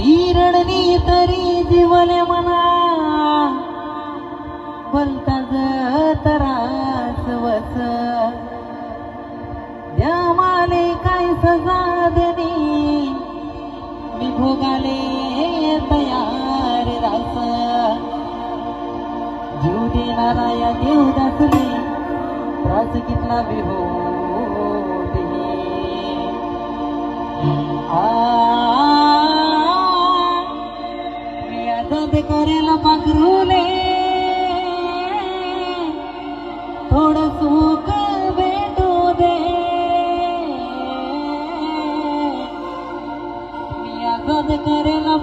तीरणनी तरी जीवले मना बोलता तरास वस द्या माले काय सजा देनी मी भोगाले तयार रास जीव देणारा या देवदासले त्रास कितला बी हो मी आजाद करेला पाखरूले थोडं सुख भेटू दे मी आजाद करेला